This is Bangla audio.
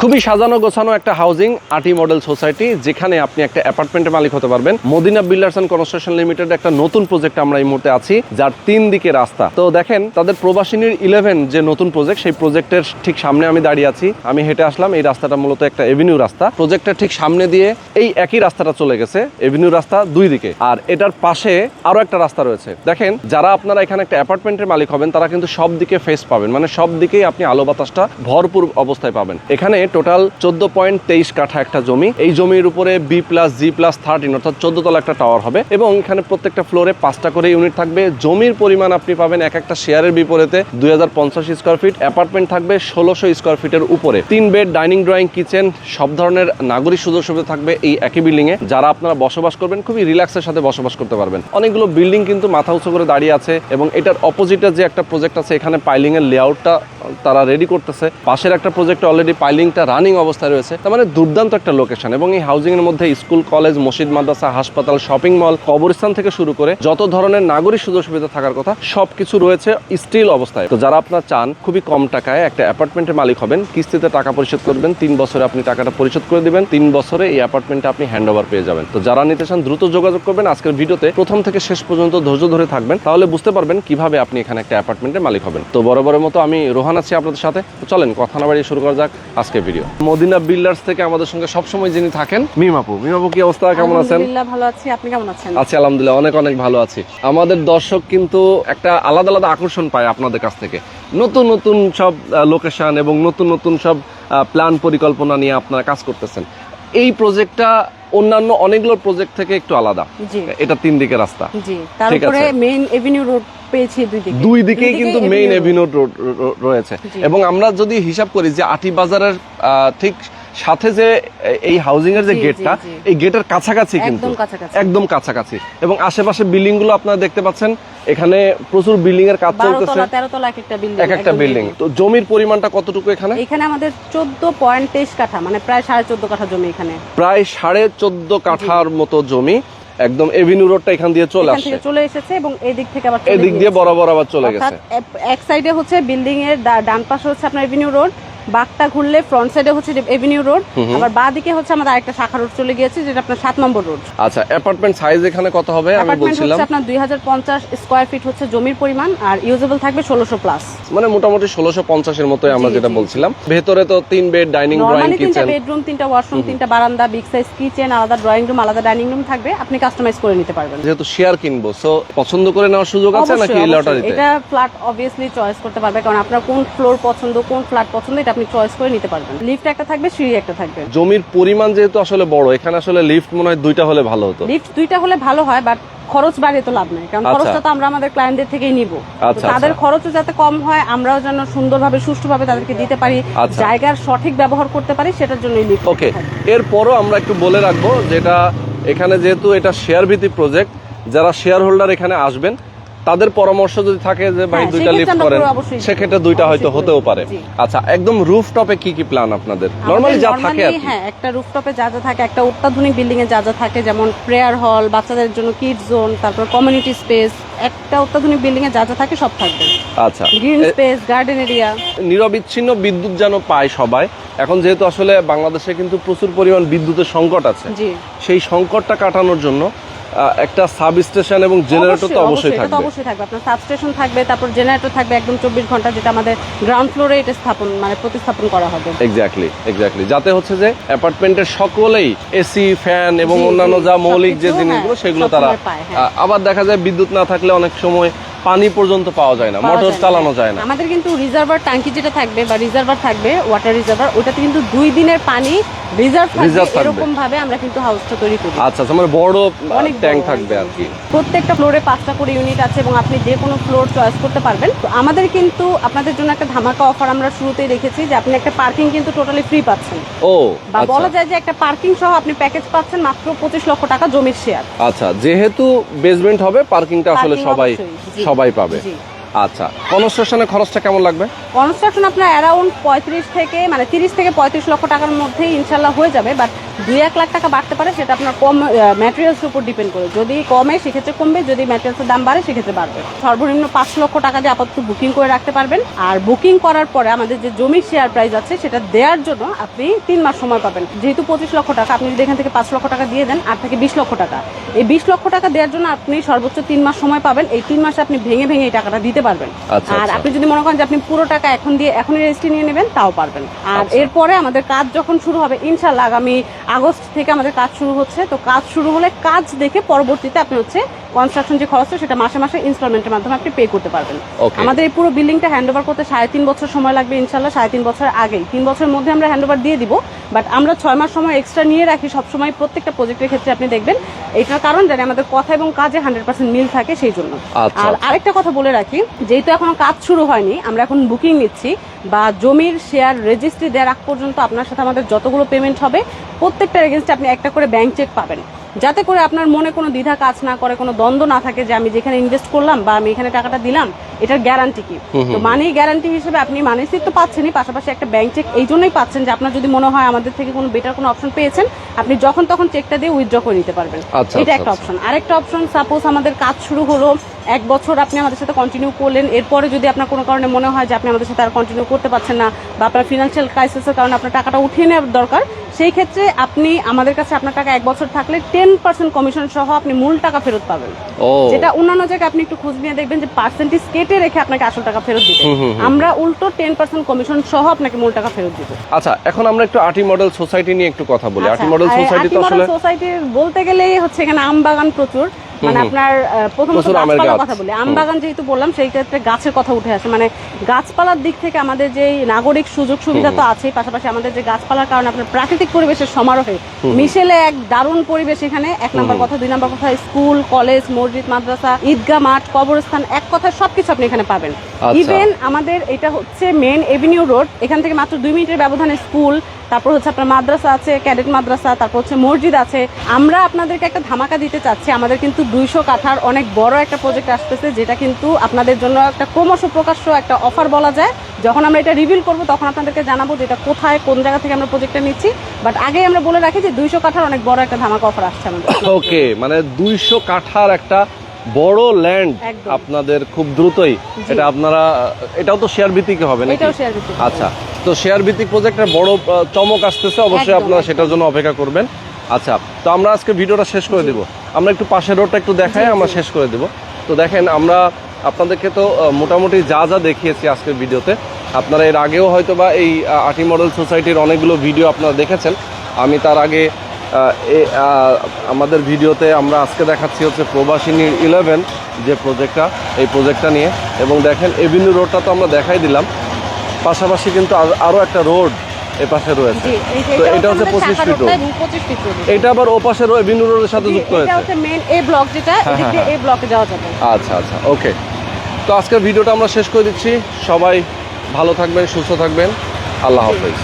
খুবই সাজানো গোছানো একটা হাউজিং আটি মডেল সোসাইটি, যেখানে আপনি একটা অ্যাপার্টমেন্টের মালিক হতে পারবেন। Madina builders and construction limited একটা নতুন প্রজেক্ট আমরা এই মুহূর্তে আছি, যার 3 দিকে রাস্তা। তো দেখেন তাদের প্রবাসিনীর 11 যে নতুন প্রজেক্ট, সেই প্রজেক্টের ঠিক সামনে আমি দাঁড়িয়ে আছি। আমি হেঁটে আসলাম। এই রাস্তাটা মূলত একটা এভিনিউ রাস্তা। প্রজেক্টের ঠিক সামনে দিয়ে এই একই রাস্তাটা চলে গেছে, এভিনিউ রাস্তা 2 দিকে। আর এটার পাশে আরো একটা রাস্তা রয়েছে। দেখেন যারা আপনারা এখানে একটা অ্যাপার্টমেন্টের মালিক হবেন, তারা কিন্তু সব দিকে ফেস পাবেন, মানে সব দিকেই আপনি আলো বাতাসটা ভরপুর অবস্থায় পাবেন। এখানে টোটাল 14.23 কাঠা একটা জমি। এই জমির উপরে B+G+13 অর্থাৎ 14 তলা একটা টাওয়ার হবে, এবং এখানে প্রত্যেকটা ফ্লোরে 5টা করে ইউনিট থাকবে। জমির পরিমাণ আপনি পাবেন এক একটা শেয়ারের বিপরীতে 2050 স্কোয়ার ফিট। অ্যাপার্টমেন্ট থাকবে 1600 স্কোয়ার ফিটের উপরে। 3 বেড, ডাইনিং, ড্রয়িং, কিচেন, সব ধরনের নাগরিক সুযোগ সুবিধা থাকবে এই একই বিল্ডিং এ। যারা আপনারা বসবাস করবেন, খুবই রিল্যাক্সের সাথে বসবাস করতে পারবেন। অনেকগুলো বিল্ডিং কিন্তু মাথা উঁচু করে দাঁড়িয়ে আছে, এবং এটার অপোজিটে যে একটা প্রজেক্ট আছে, এখানে পাইলিং এর লেআউটটা তারা রেডি করতেছে। পাশের একটা প্রজেক্টে অলরেডি পাইলিংটা রানিং অবস্থায় রয়েছে। তার মানে দুর্দান্ত একটা লোকেশন। এবং এই হাউজিং এর মধ্যে স্কুল, কলেজ, মসজিদ, মাদ্রাসা, হাসপাতাল, শপিং মল, কবরস্থান থেকে শুরু করে যত ধরনের নাগরিক সুযোগ সুবিধা থাকার কথা সবকিছু রয়েছে স্টিল অবস্থায়। তো যারা আপনারা চান খুবই কম টাকায় একটা অ্যাপার্টমেন্টের মালিক হবেন, কিস্তিতে টাকা পরিশোধ করবেন, 3 বছরে আপনি টাকাটা পরিশোধ করে দিবেন, 3 বছরে এই অ্যাপার্টমেন্টটা আপনি হ্যান্ড ওভার পেয়ে যাবেন। তো যারা নিতে চান দ্রুত যোগাযোগ করবেন। আজকের ভিডিওতে প্রথম থেকে শেষ পর্যন্ত ধৈর্য ধরে থাকবেন, তাহলে বুঝতে পারবেন কিভাবে আপনি এখানে একটা অ্যাপার্টমেন্টের মালিক হবেন। তো বরাবরের মতো আমি রোহান আছি আপনাদের সাথে। তো চলেন কথা না বাড়িয়ে শুরু করা যাক আজকের ভিডিও। মদিনা বিল্ডার্স থেকে আমাদের সঙ্গে সবসময় যিনি থাকেন, মিমাপু। মিমাপু, কি অবস্থা, কেমন আছেন? আলহামদুলিল্লাহ ভালো আছি, আপনি কেমন আছেন? আছি আলহামদুলিল্লাহ, অনেক অনেক ভালো আছি। আমাদের দর্শক কিন্তু একটা আলাদা আলাদা আকর্ষণ পায় আপনাদের কাছ থেকে। নতুন নতুন সব লোকেশন এবং নতুন নতুন সব প্ল্যান পরিকল্পনা নিয়ে আপনারা কাজ করতেছেন। এই প্রজেক্টটা অন্যান্য অনেকগুলো প্রজেক্ট থেকে একটু আলাদা। এটা 3 দিকে রাস্তা। জি, তারপরে মেইন এভিনিউ রোড পেয়েছি দুই দিকেই কিন্তু মেইন এভিনিউ রোড রয়েছে। এবং আমরা যদি হিসাব করি যে আটি বাজারের ঠিক সাথে যে এই হাউজিং এর যে গেটটা, এই গেটের কাছাকাছি, কিন্তু একদম কাছাকাছি। এবং আশেপাশে বিল্ডিং গুলো আপনারা দেখতে পাচ্ছেন, এখানে প্রচুর বিল্ডিং এর কাজ চলতেছে, 13 তলা এক একটা বিল্ডিং। তো জমির পরিমাণটা কতটুকু এখানে? এখানে আমাদের 14.23 কাঠা, মানে প্রায় 14.5 কাঠা জমি। এখানে প্রায় 14.5 কাঠার মতো জমি। একদম এভিনিউ রোডটা এখান দিয়ে চলে এসেছে, এবং এদিক থেকে আবার এদিক দিয়ে বরাবর আবার চলে গেছে। এক সাইডে হচ্ছে বিল্ডিং এর ডান পাশে হচ্ছে আপনার এভিনিউ রোড, বাগটা ঘুরলে ফ্রন্ট সাইডে হচ্ছে এভিনিউ রোড, আবার বাঁ দিকে হচ্ছে আমাদের আরেকটা শাখা রোড চলে গিয়েছে, যেটা আপনার 7 নম্বর রোড। আচ্ছা, অ্যাপার্টমেন্ট সাইজ এখানে কত হবে? আমি বলছিলাম আপনার 2050 স্কয়ার ফিট হচ্ছে জমির পরিমাণ, আর ইউজেবল থাকবে 1600 প্লাস, মানে মোটামুটি 1650 এর মতোই আমরা যেটা বলছিলাম। ভেতরে তো 3 বেড, ডাইনিং, ড্রয়িং, কিচেন, 3টা বেডরুম, 3টা ওয়াশরুম, 3টা বারান্দা, বিগ সাইজ কিচেন, আলাদা ড্রয়িং রুম, আলাদা ডাইনিং রুম থাকবে। আপনি কাস্টমাইজ করে নিতে পারবেন। যেহেতু শেয়ার কিনবো, সো পছন্দ করে নেওয়ার সুযোগ আছে নাকি লটারিতে? এটা ফ্ল্যাট অবভিয়াসলি চয়েস করতে পারবে, কারণ আপনার কোন ফ্লোর পছন্দ, কোন ফ্ল্যাট পছন্দ, এটা আপনি চয়েস করে নিতে পারবেন। লিফট একটা থাকবে, সিঁড়ি একটা থাকবে। জমির পরিমাণ যেহেতু আসলে বড়, এখানে আসলে লিফট মনে হয় 2টা হলে ভালো হতো। লিফট 2টা হলে ভালো হয়, বাট খরচ বাড়িয়ে তো লাভ নাই, কারণ খরচটা তো আমরা আমাদের ক্লায়েন্টদের থেকেই নিব। তাদের খরচও যাতে কম হয়, আমরাও যেন সুন্দরভাবে সুষ্ঠুভাবে তাদেরকে দিতে পারি, জায়গার সঠিক ব্যবহার করতে পারি, সেটার জন্য লিফট। ওকে, এরপরও আমরা একটু বলে রাখবো, যেটা এখানে যেহেতু এটা শেয়ার ভিত্তিক প্রজেক্ট, যারা শেয়ার হোল্ডার এখানে আসবেন, তাদের পরামর্শ যদি থাকে যে ভাই 2টা লিফট করেন, সেক্ষেত্রে 2টা হয়তো হতেও পারে। আচ্ছা, একদম রুফটপে কি কি প্ল্যান আপনাদের? নরমালি যা থাকে আর কি। হ্যাঁ, একটা রুফটপে যা যা থাকে, একটা অত্যাধুনিক বিল্ডিং এ যা যা থাকে, যেমন প্রেয়ার হল, বাচ্চাদের জন্য কিডস জোন, তারপর কমিউনিটি স্পেস, একটা অত্যাধুনিক বিল্ডিং এ যা যা থাকে সব থাকবে। আচ্ছা, গ্রিন স্পেস, গার্ডেন এরিয়া। নিরবিচ্ছিন্ন বিদ্যুৎ যেন পায় সবাই। এখন যেহেতু আসলে বাংলাদেশে কিন্তু প্রচুর পরিমাণ বিদ্যুতের সংকট আছে, সেই সংকটটা কাটানোর জন্য একটা সাব স্টেশন এবং জেনারেটর তো অবশ্যই থাকবে। আপনার সাব স্টেশন থাকবে, তারপর জেনারেটর থাকবে একদম 24 ঘন্টা, যেটা আমাদের গ্রাউন্ড ফ্লোরে এটা প্রতিস্থাপন করা হবে। এক্স্যাক্টলি, যাতে হচ্ছে যে অ্যাপার্টমেন্টের সকলেই এসি, ফ্যান এবং অন্যান্য যা মৌলিক যে জিনিসগুলো, সেগুলো তারা আবার দেখা যায় বিদ্যুৎ না থাকলে অনেক সময় পানি পর্যন্ত পাওয়া যায় না, মোটর চালানো যায় না। আমাদের কিন্তু রিজার্ভার ট্যাঙ্কি যেটা থাকবে বা রিজার্ভার থাকবে, ওয়াটার রিজার্ভার, ওটাতে কিন্তু 2 দিনের পানি রিজার্ভ থাকবে। এরকম ভাবে আমরা কিন্তু হাউসটা তৈরি করি। আচ্ছা, মানে বড় ট্যাঙ্ক থাকবে আর কি। প্রত্যেকটা ফ্লোরে 5টা করে ইউনিট আছে, এবং আপনি যে কোনো ফ্লোর চয়েস করতে পারবেন। তো আমাদের কিন্তু আপনাদের জন্য একটা ধামাকা অফার আমরা শুরুতেই রেখেছি, যে আপনি একটা পার্কিং কিন্তু টোটালি ফ্রি পাচ্ছেন। বা বলা যায় যে একটা পার্কিং সহ আপনি প্যাকেজ পাচ্ছেন মাত্র 25 লক্ষ টাকা জমির শেয়ার। আচ্ছা, যেহেতু বেসমেন্ট হবে, পার্কিংটা আসলে সবাই পাবে। আচ্ছা, কনস্ট্রাকশনের খরচটা কেমন লাগবে? কনস্ট্রাকশন আপনার অ্যারাউন্ড 30 থেকে 35 লক্ষ টাকার মধ্যেই ইনশাল্লাহ হয়ে যাবে, বাট 2-1 লাখ টাকা বাড়তে পারে, সেটা আপনার কম ম্যাটেরিয়ালসের উপর ডিপেন্ড করে। যদি কমে সেক্ষেত্রে কমবে, যদি ম্যাটেরিয়ালসের দাম বাড়ে সেক্ষেত্রে বাড়বে। সর্বনিম্ন 5 লক্ষ টাকা দিয়ে আপাতত বুকিং করে রাখতে পারবেন। আর বুকিং করার পরে আমাদের যে জমির শেয়ার প্রাইস আছে সেটা দেওয়ার জন্য আপনি 3 মাস সময় পাবেন। যেহেতু 25 লক্ষ টাকা, আপনি যদি এখান থেকে 5 লক্ষ টাকা দিয়ে দেন, 8 থেকে 20 লক্ষ টাকা। এই 20 লক্ষ টাকা দেওয়ার জন্য আপনি সর্বোচ্চ 3 মাস সময় পাবেন। এই 3 মাসে আপনি ভেঙে ভেঙে এই টাকাটা দিতে পারবেন। আর আপনি যদি মনে করেন যে আপনি পুরো টাকা এখন দিয়ে এখনই রেজিস্ট্রি নিয়ে নেবেন, তাও পারবেন। আর এরপরে আমাদের কাজ যখন শুরু হবে, ইনশাল্লাহ আগামী আগস্ট থেকে আমাদের কাজ শুরু হচ্ছে। তো কাজ শুরু হলে কাজ দেখে পরবর্তীতে আপনি হচ্ছে কনস্ট্রাকশন যে খরচটা সেটা মাসে মাসে ইনস্টলমেন্টের মাধ্যমে আপনি পে করতে পারবেন। আমাদের এই পুরো বিল্ডিংটা হ্যান্ডওভার করতে 3.5 বছর সময় লাগবে ইনশাল্লাহ। 3.5 বছর আগেই, 3 বছরের মধ্যে আমরা হ্যান্ডওভার দিয়ে দিব, বাট আমরা 6 মাস সময় এক্সট্রা নিয়ে রাখি সবসময় প্রত্যেকটা প্রজেক্টের ক্ষেত্রে। আপনি দেখবেন এটার কারণ জানি আমাদের কথা এবং কাজে 100% মিল থাকে, সেই জন্য। আর আরেকটা কথা বলে রাখি, যেহেতু এখনো কাজ শুরু হয়নি, আমরা এখন বুকিং নিচ্ছি বা জমির শেয়ার রেজিস্ট্রি দেওয়ার আগ পর্যন্ত আপনার সাথে আমাদের যতগুলো পেমেন্ট হবে প্রত্যেকটার এগেইনস্টে আপনি একটা করে ব্যাংক চেক পাবেন, যাতে করে আপনার মনে কোনো দ্বিধা কাজ না করে, কোনো দ্বন্দ্ব না থাকে যে আমি যেখানে ইনভেস্ট করলাম বা আমি এখানে টাকাটা দিলাম এটার গ্যারান্টি কি। তো মানি গ্যারান্টি হিসেবে আপনি মানি স্লিপ তো পাচ্ছেনই, পাশাপাশি একটা ব্যাংক চেক এই জন্যই পাচ্ছেন যে আপনার যদি মনে হয় আমাদের থেকে কোনো বেটার কোনো অপশন পেয়েছেন, আপনি যখন তখন চেকটা দিয়ে উইথড্র করে নিতে পারবেন। এটা একটা অপশন। আরেকটা অপশন, সাপোজ আমাদের কাজ শুরু হলো, 1 বছর আপনি আমাদের সাথে কন্টিনিউ করলেন, এরপরে যদি আপনার কোনো কারণে মনে হয় যে আপনি আমাদের সাথে আর কন্টিনিউ করতে পারছেন না বা আপনার ফিনান্সিয়াল ক্রাইসিসের কারণে আপনার টাকাটা উঠিয়ে নেওয়ার দরকার, সেই ক্ষেত্রে আপনি আমাদের কাছে আপনার টাকা 1 বছর থাকলে 10% কমিশন সহ আপনি মূল টাকা ফেরত পাবেন। যেটা অন্যান্য জায়গায় আপনি একটু খোঁজ নিয়ে দেখবেন যে পার্সেন্টেজ কেটে রেখে আপনাকে আসল টাকা ফেরত দিবে, আমরা উল্টো 10% কমিশন সহ আপনাকে মূল টাকা ফেরত দিব। আচ্ছা, এখন আমরা একটু আটি মডেল সোসাইটি নিয়ে একটু কথা বলি। আটি মডেল সোসাইটি তো আসলে সোসাইটি বলতে গেলেই হচ্ছে এখানে আম বাগান প্রচুর, মানে আপনার প্রথমত গাছপালার কথা বলি। আম বাগান যেহেতু বললাম, সেই ক্ষেত্রে গাছের কথা উঠে আসে। মানে গাছপালার দিক থেকে আমাদের যে নাগরিক সুযোগ সুবিধা তো আছেই, পাশাপাশি আমাদের যে গাছপালার কারণে আপনার প্রাকৃতিক পরিবেশের সমারোহে মিশেলে এক দারুণ পরিবেশ এখানে। 1 নম্বর কথা। 2 নম্বর কথা, স্কুল, কলেজ, মসজিদ, মাদ্রাসা, ঈদগাহ মাঠ, কবরস্থান, এক কথায় সবকিছু আপনি এখানে পাবেন। ইভেন আমাদের এটা হচ্ছে মেন এভিনিউ রোড, এখান থেকে মাত্র 2 মিনিটের ব্যবধানে স্কুল, তারপর হচ্ছে আপনার মাদ্রাসা আছে, ক্যাডেট মাদ্রাসা, তারপর হচ্ছে মসজিদ আছে। আমরা আপনাদেরকে একটা ধামাকা দিতে চাচ্ছি। আমাদের কিন্তু 200 কাঠার অনেক বড় একটা প্রজেক্ট আসতেছে, যেটা কিন্তু আপনাদের জন্য একটা ক্রমশ প্রকাশ্য একটা অফার বলা যায়। যখন আমরা এটা রিভিল করব তখন আপনাদেরকে জানাবো যে এটা কোথায়, কোন জায়গা থেকে আমরা প্রজেক্টটা নিচ্ছি। বাট আগে আমরা বলে রাখি যে 200 কাঠার অনেক বড় একটা ধামাকা অফার আসছে আমাদের। ওকে, মানে 200 কাঠার একটা বড় ল্যান্ড আপনাদের খুব দ্রুতই, এটা আপনারা, এটাও তো শেয়ার ভিত্তিক হবে নাকি? এটাও শেয়ার ভিত্তিক। আচ্ছা, তো শেয়ার ভিত্তিক প্রজেক্টের বড় চমক আসতেছে, অবশ্যই আপনারা সেটার জন্য অপেক্ষা করবেন। আচ্ছা, তো আমরা আজকে ভিডিওটা শেষ করে দেব। আমরা একটু পাশের রোডটা একটু দেখাই, আমরা শেষ করে দেব। তো দেখেন, আমরা আপনাদেরকে তো মোটামুটি যা যা দেখিয়েছি আজকের ভিডিওতে, আপনারা এর আগেও হয়তো বা এই আটি মডেল সোসাইটির অনেকগুলো ভিডিও আপনারা দেখেছেন। আমি তার আগে আমাদের ভিডিওতে আমরা আজকে দেখাচ্ছি হচ্ছে প্রবাসিনীর 11 যে প্রজেক্টটা, এই প্রজেক্টটা নিয়ে। এবং দেখেন এভিনিউ রোডটা তো আমরা দেখাই দিলাম, পাশাপাশি কিন্তু আরও একটা রোড এপাশে রয়েছে। তো এটা হচ্ছে 25 ফিট রোড, এটা আবার ওপাশে এভিনিউ রোডের সাথে যুক্ত হয়েছে। এটা হচ্ছে মেইন এ ব্লক, যেটা এদিক দিয়ে এ ব্লকে যাওয়া যাবে। আচ্ছা আচ্ছা, ওকে। তো আজকের ভিডিওটা আমরা শেষ করে দিচ্ছি। সবাই ভালো থাকবেন, সুস্থ থাকবেন, আল্লাহ হাফেজ।